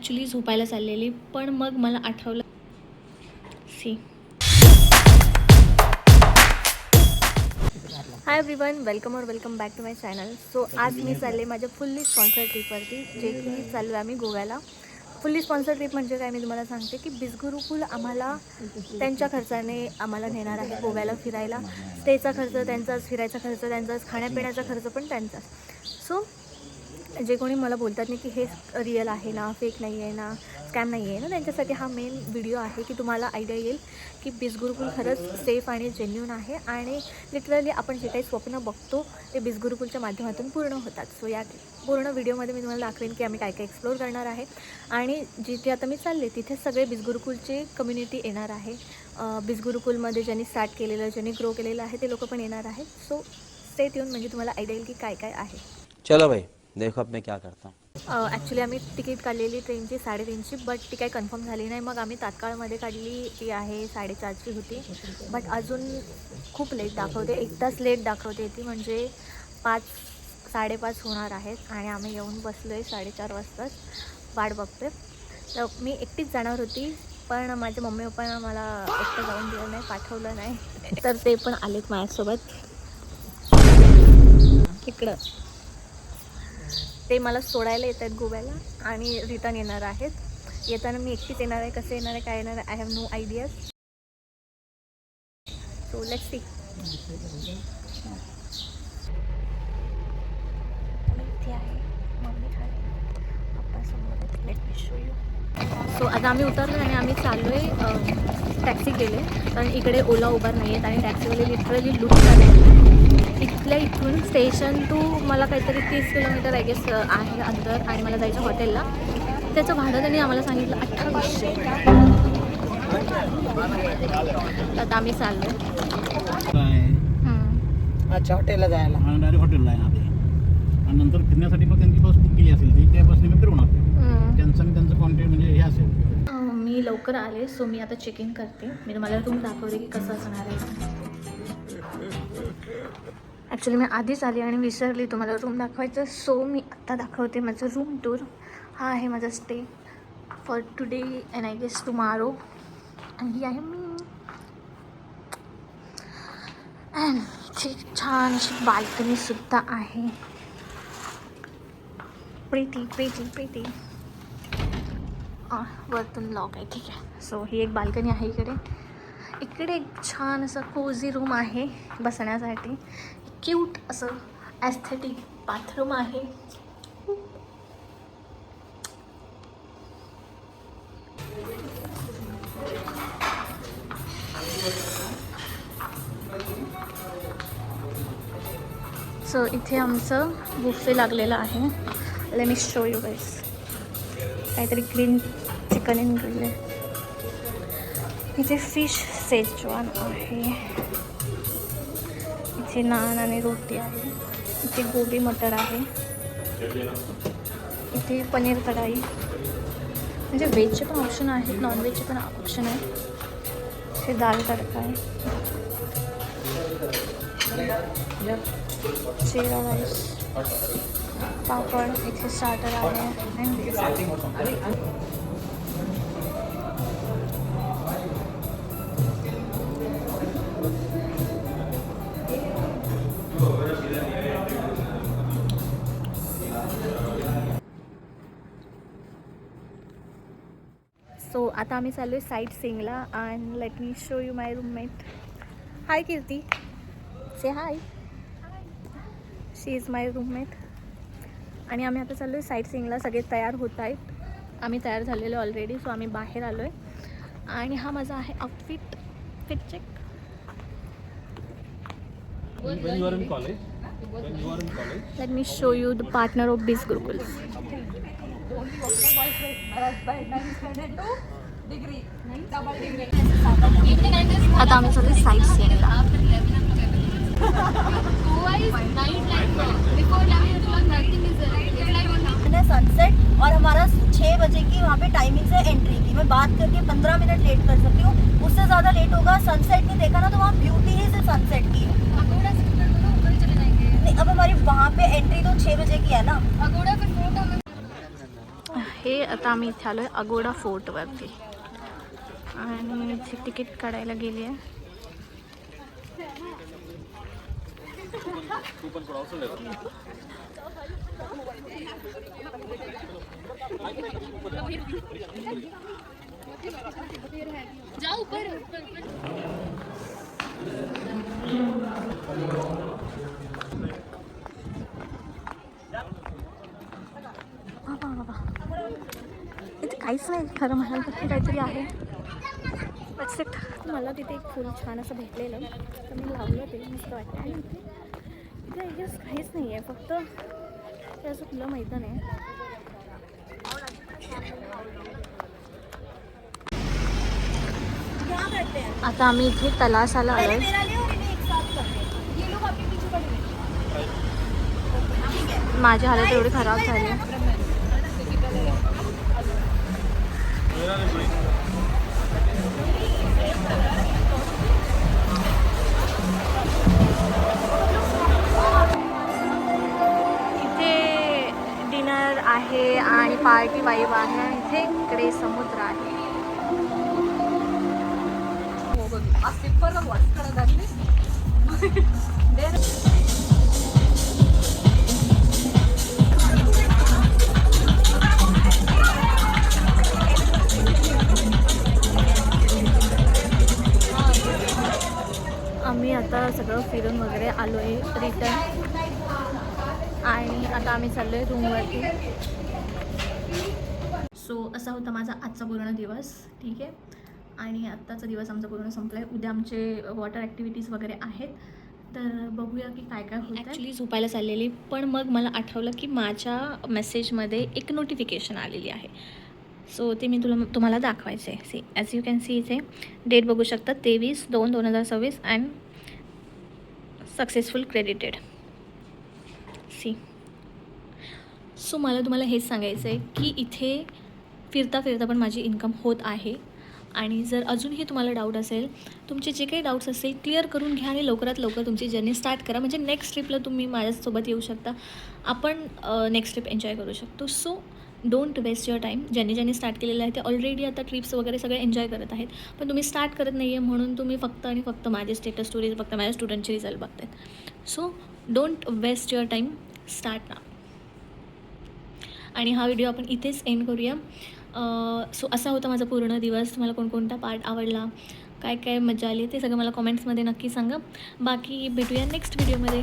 Actually झोपायला चाललेली, पण मग मला आठवलं सी. Hi everyone, welcome back to my channel. So आज मी चालले माझ्या फुल्ली स्पॉन्सर ट्रिपवरती, जे की चाललो आम्ही गोव्याला. फुल्ली स्पॉन्सर ट्रिप म्हणजे काय मी तुम्हाला सांगते की बिसगुरुकुल आम्हाला त्यांच्या खर्चाने आम्हाला नेणार आहे गोव्याला फिरायला. स्टेचा खर्च त्यांचाच, फिरायचा खर्च त्यांचाच, खाण्यापिण्याचा खर्च पण त्यांचाच. सो जे कोणी मला बोलतात नाही की हे रिअल आहे ना, फेक नाही आहे ना, स्कॅम नाही आहे ना, त्यांच्यासाठी हा मेन व्हिडिओ आहे की तुम्हाला आयडिया येईल की बिसगुरुकुल खरंच सेफ आणि जेन्युइन आहे आणि लिटरली आपण जे काही स्वप्न बघतो ते बिसगुरुकुलच्या माध्यमातून पूर्ण होतात. सो या पूर्ण व्हिडिओमध्ये मी तुम्हाला दाखवेन की आम्ही काय काय एक्सप्लोर करणार आहे आणि जिथे आता मी चालले तिथे सगळे बिसगुरुकुलचे कम्युनिटी येणार आहे. बिसगुरुकुलमध्ये ज्यांनी स्टार्ट केलेलं, ज्यांनी ग्रो केलेलं आहे ते लोक पण येणार आहेत. सो स्टे ट्यून, म्हणजे तुम्हाला आयडिया येईल की काय काय आहे. चलो भाई देखो अब मैं क्या करता हूँ. ॲक्च्युली आम्ही तिकीट काढलेली ट्रेनची 3:30ची, बट ती काही कन्फर्म झाली नाही. मग आम्ही तात्काळमध्ये काढली, ती आहे 4:30ची होती. बट अजून खूप लेट दाखवते, 1 तास लेट दाखवते ती, म्हणजे 5-5:30 होणार आहेत आणि आम्ही येऊन बसलो आहे 4:30 वाजताच, वाट बघतोय. तर मी एकटीच जाणार होती, पण माझ्या मम्मी पप्पांना मला एकटं जाऊन दिलं नाही, पाठवलं नाही, तर ते पण आलेत माझ्यासोबत इकडं. ते मला सोडायला येत आहेत गोव्याला आणि रिटर्न येणार आहेत. येताना मी एकटीच येणार आहे, कसं येणार आहे, काय येणार आहे, I have no idea. So let's see. इथे आहे मम्मी खाली, पप्पा समोर. Let me show you. So आता आम्ही उतरलो आणि आम्ही चाललो आहे, टॅक्सी केले, कारण इकडे ओला उबर नाही आहेत आणि टॅक्सीवाले लिटरली लुटतात आहे. इथून स्टेशन टू मला काहीतरी 30 किलोमीटर आय गेस आहे अंतर, आणि मला जायचं हॉटेलला. त्याचं भाडं त्यांनी आम्हाला सांगितलं 2800. आता आम्ही चाललो अच्छा हॉटेलला जायला, डायरेक्ट हॉटेलला आहे आणि नंतर फिरण्यासाठी मग त्यांची बस बुक केली असेल ती, त्या बसने मी फिरवणार त्यांचं कॉन्टॅक्ट म्हणजे हे असेल. मी लवकर आले, सो मी आता चेक इन करते. मी तुम्हाला रूम दाखवते की कसं असणार आहे. ॲक्च्युली मी आधीच आली आणि विसरली तुम्हाला रूम दाखवायचं, सो मी आत्ता दाखवते माझं रूम टूर. हा आहे माझा stay for today and I guess tomorrow. आणि ही आहे मी. अँड इथे छान अशी बाल्कनीसुद्धा आहे. प्रीटी वरतून लॉक आहे, ठीक आहे. सो ही एक बाल्कनी आहे इकडे एक छान असं कोझी रूम आहे बसण्यासाठी. क्यूट असं ॲस्थेटिक बाथरूम आहे. सो इथे आमचं बुफे लागलेलं आहे. लेट मी शो यू गाईस. काहीतरी ग्रीन चिकन इन ग्रिल आहे. इथे फिश सेजवान आहे. इथे नान आणि रोटी आहे. इथे गोबी मटर आहे. इथे पनीर कढाई, म्हणजे व्हेजचे पण ऑप्शन आहेत, नॉनव्हेजचे पण ऑप्शन आहे. इथे दाल तडका आहे. जीरा राईस, पापड, इथे स्टार्टर आहे. सो आता आम्ही चाललो आहे साईट सीइंगला. And let me show you my roommate. Hi Kirti, say hi. She is my roommate. आणि आम्ही आता चाललो आहे साईट सीइंगला. सगळे तयार होत आहेत, आम्ही तयार झालेलो ऑलरेडी. सो आम्ही बाहेर आलो आहे आणि हा माझा आहे outfit. Fit check. Let me show you the partner of Bisgurukul. आता आम्ही चालू साईट सीइंगला. सनसेट और हमारा 6 बजे की वहाँ पे टाइमिंग से एंट्री की. मैं बात करके 15 मिनट लेट कर सकती हूँ, उससे ज़्यादा लेट होगा. सनसेट नहीं देखा ना तो वहाँ ब्यूटी ही सिर्फ सनसेट की है. नहीं, अब हमारी वहाँ पे एंट्री तो 6 बजे की है ना. आहे. आता आम्ही इथे आलो आहे अगोडा फोर्टवरती आणि इथे तिकीट काढायला गेली आहे. बाबा इथे काहीच नाही खरं म्हणाल तर काहीतरी आहे. मला तिथे एक फुल छान असं भेटलेलं तर मी लावलं ते मस्त वाटतं. आणि इथे आय गेस काहीच नाही आहे, फक्त ते असं खुलं मैदान आहे. आता आम्ही इथे तलासाला आलो. माझी हालत एवढी खराब झाली. इथे डिनर आहे आणि पार्टी वाईब आहे. आणि इथे इकडे समुद्र आहे. आम्ही आता सगळं फिरून वगैरे आलो आहे रिटर्न आणि आता आम्ही चाललो आहे रूमवरती. सो असा होता माझा आजचा पूर्ण दिवस. ठीक आहे, आणि आत्ताचा दिवस आमचा पूर्ण संपला आहे. उद्या आमचे वॉटर ॲक्टिव्हिटीज वगैरे आहेत, तर बघूया की काय काय होतं. ॲक्च्युली झोपायला चाललेली, पण मग मला आठवलं की माझ्या मेसेजमध्ये एक नोटिफिकेशन आलेली आहे. सो ते मी तुम्हाला दाखवायचं आहे. See as you can see इथे डेट बघू शकता 23/2/2026 and successful credited. See so मला तुम्हाला हेच सांगायचं आहे की इथे फिरता फिरता पण माझी इन्कम होत आहे. आणि जर अजूनही तुम्हाला डाऊट असेल, तुमचे जे काही डाऊट्स असतील क्लिअर करून घ्या आणि लवकरात लवकर तुमची जर्नी स्टार्ट करा. म्हणजे नेक्स्ट ट्रिपला तुम्ही माझ्यासोबत येऊ शकता, आपण नेक्स्ट ट्रिप एन्जॉय करू शकतो. So don't waste your time. ज्यांनी स्टार्ट केलेलं आहे ते ऑलरेडी आता ट्रिप्स वगैरे सगळे एन्जॉय करत आहेत, पण तुम्ही स्टार्ट करत नाही आहे म्हणून तुम्ही फक्त आणि फक्त माझे स्टेटस स्टोरीज बघता, माझ्या स्टुडंटचे रिझल्ट बघतात. So don't waste your time, start ना. आणि हा व्हिडिओ आपण इथेच एंड करूया. सो असा होता माझा पूर्ण दिवस. तुम्हाला कोणकोणता पार्ट आवडला, काय काय मजा आली ते सगळं मला कॉमेंट्समध्ये नक्की सांगा. बाकी भेटूया नेक्स्ट व्हिडिओमध्ये.